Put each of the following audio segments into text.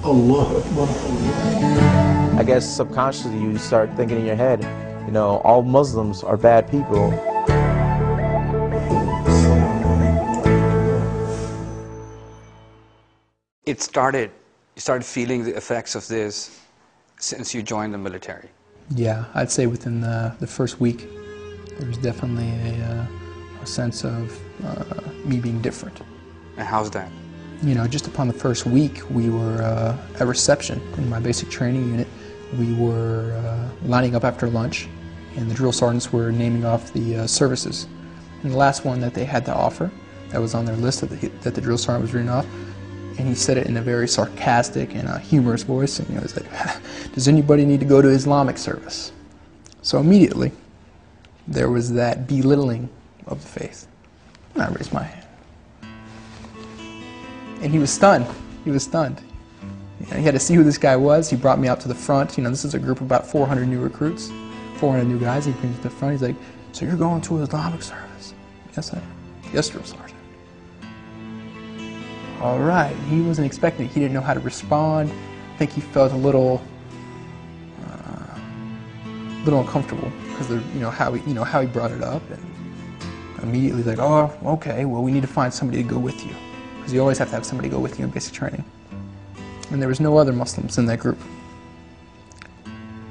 Allah Akbar. I guess subconsciously you start thinking in your head, all Muslims are bad people. You started feeling the effects of this since you joined the military. Yeah, I'd say within the first week, there was definitely a sense of me being different. And how's that? Just upon the first week, we were at reception in my basic training unit. We were lining up after lunch, and the drill sergeants were naming off the services. And the last one that they had to offer, that was on their list that the drill sergeant was reading off, and he said it in a very sarcastic and humorous voice, and he was like, "Does anybody need to go to Islamic service?" So immediately, there was that belittling of the faith. And I raised my hand. And he was stunned. He was stunned. He had to see who this guy was. He brought me out to the front. This is a group of about 400 new recruits, 400 new guys. He brings me to the front. He's like, "So you're going to Islamic service?" "Yes, I am." "Yes, drill sergeant." All right. He wasn't expecting it. He didn't know how to respond. I think he felt a little uncomfortable because of how he brought it up, and immediately like, "Oh, okay. Well, we need to find somebody to go with you." Because you always have to have somebody go with you in basic training. And there was no other Muslims in that group.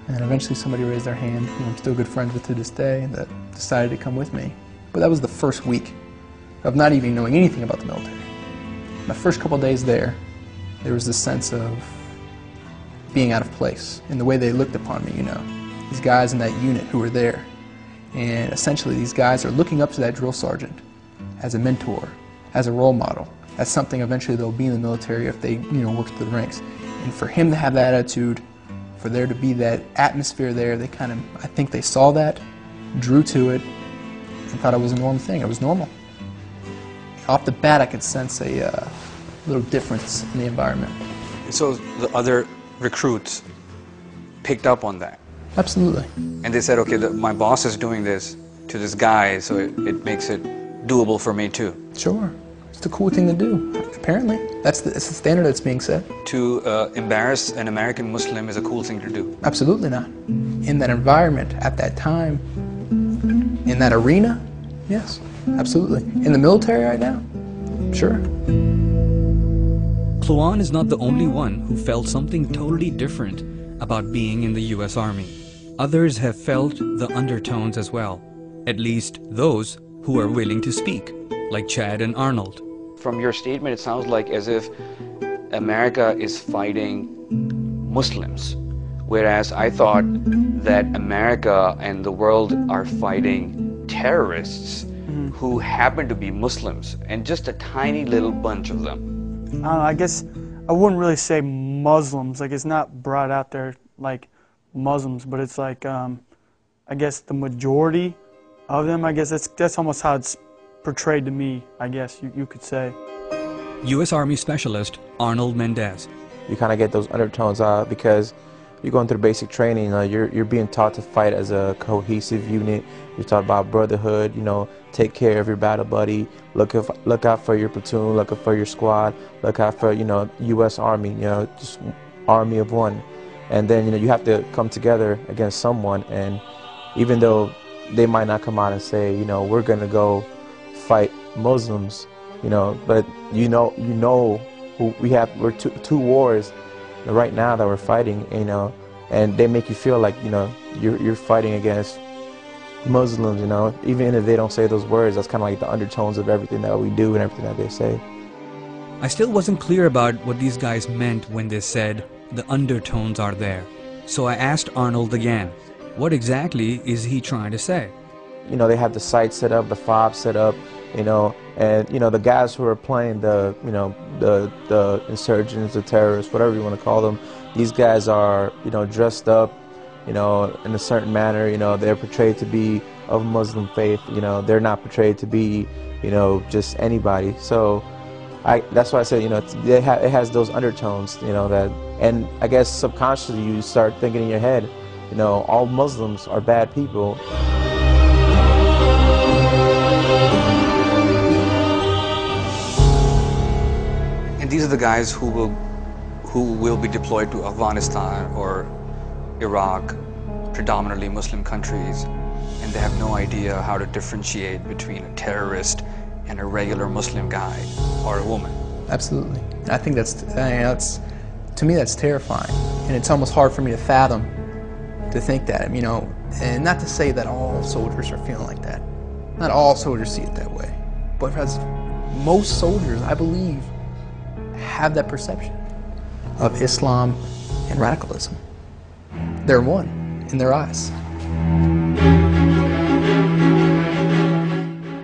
And eventually somebody raised their hand, who I'm still good friends with to this day, that decided to come with me. But that was the first week of not even knowing anything about the military. My first couple days there was this sense of being out of place in the way they looked upon me, These guys in that unit who were there. And essentially these guys are looking up to that drill sergeant as a mentor, as a role model, as something eventually they'll be in the military if they, work through the ranks. And for him to have that attitude, for there to be that atmosphere there, I think they saw that, drew to it, and thought it was a normal thing. It was normal. Off the bat, I could sense a little difference in the environment. So the other recruits picked up on that? Absolutely. And they said, okay, my boss is doing this to this guy, so it makes it doable for me too. Sure. It's the cool thing to do, apparently. It's the standard that's being set. To embarrass an American Muslim is a cool thing to do? Absolutely not. In that environment, at that time, in that arena, yes, absolutely. In the military right now, sure. Kluan is not the only one who felt something totally different about being in the U.S. Army. Others have felt the undertones as well, at least those who are willing to speak, like Chad and Arnold. From your statement, it sounds like as if America is fighting Muslims, whereas I thought that America and the world are fighting terrorists who happen to be Muslims, and just a tiny little bunch of them. I guess I wouldn't really say Muslims, like it's not brought out there like Muslims, but it's like, I guess the majority of them, I guess that's almost how it's portrayed to me, I guess you could say. U.S. Army Specialist Arnold Mendez. You kind of get those undertones because you're going through basic training, you're being taught to fight as a cohesive unit. You're taught about brotherhood, take care of your battle buddy, look out for your platoon, look out for your squad, look out for, U.S. Army, just army of one. And then, you have to come together against someone, and even though they might not come out and say, we're going to go fight Muslims, but you know who we're two wars right now that we're fighting, and they make you feel like, you're fighting against Muslims, even if they don't say those words. That's kind of like the undertones of everything that we do and everything that they say. I still wasn't clear about what these guys meant when they said the undertones are there. So I asked Arnold again, what exactly is he trying to say? They have the sights set up, the fob set up, and the guys who are playing the insurgents, the terrorists, whatever you want to call them, these guys are, dressed up, in a certain manner. They're portrayed to be of Muslim faith. They're not portrayed to be, just anybody. So that's why I said, it has those undertones, and I guess subconsciously you start thinking in your head, all Muslims are bad people. And these are the guys who who will be deployed to Afghanistan or Iraq, predominantly Muslim countries, and they have no idea how to differentiate between a terrorist and a regular Muslim guy or a woman. Absolutely. I think to me, that's terrifying. And it's almost hard for me to fathom, to think that, you know, and not to say that all soldiers are feeling like that. Not all soldiers see it that way. But as most soldiers, I believe, have that perception of Islam and radicalism. They're one in their eyes.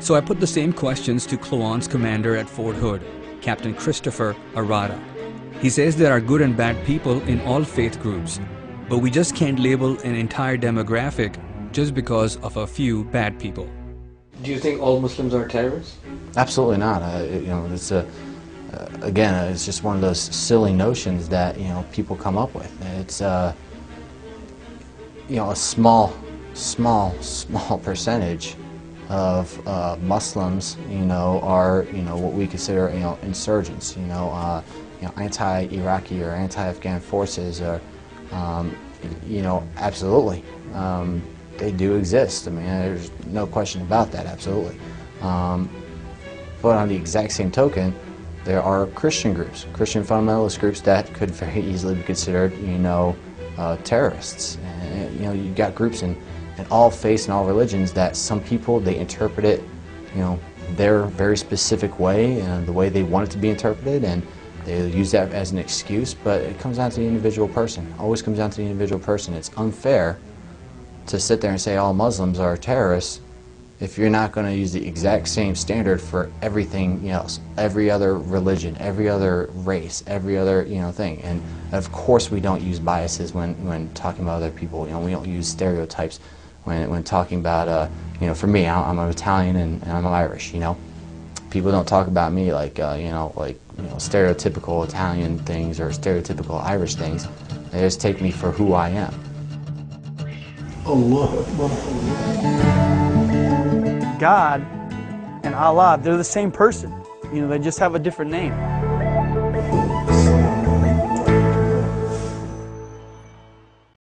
So I put the same questions to Kluan's commander at Fort Hood, Captain Christopher Arata. He says there are good and bad people in all faith groups, but we just can't label an entire demographic just because of a few bad people. Do you think all Muslims are terrorists? Absolutely not. You know, it's again, it's just one of those silly notions that, you know, people come up with. It's you know, a small percentage of Muslims, you know, are, you know, what we consider, you know, insurgents, you know, anti-Iraqi or anti-Afghan forces, or, you know, absolutely, they do exist. I mean, there's no question about that, absolutely. But on the exact same token, there are Christian groups, Christian fundamentalist groups that could very easily be considered, you know, terrorists. And, you know, you've got groups in all faiths and all religions that some people, they interpret it, you know, their very specific way and the way they want it to be interpreted, and they use that as an excuse, but it comes down to the individual person. It always comes down to the individual person. It's unfair to sit there and say all Muslims are terrorists if you're not going to use the exact same standard for everything else, every other religion, every other race, every other, you know, thing. And of course we don't use biases when talking about other people. You know, we don't use stereotypes when talking about, you know, for me, I'm an Italian and I'm Irish, you know. People don't talk about me like, you know, stereotypical Italian things or stereotypical Irish things. They just take me for who I am. God and Allah, they're the same person. You know, they just have a different name.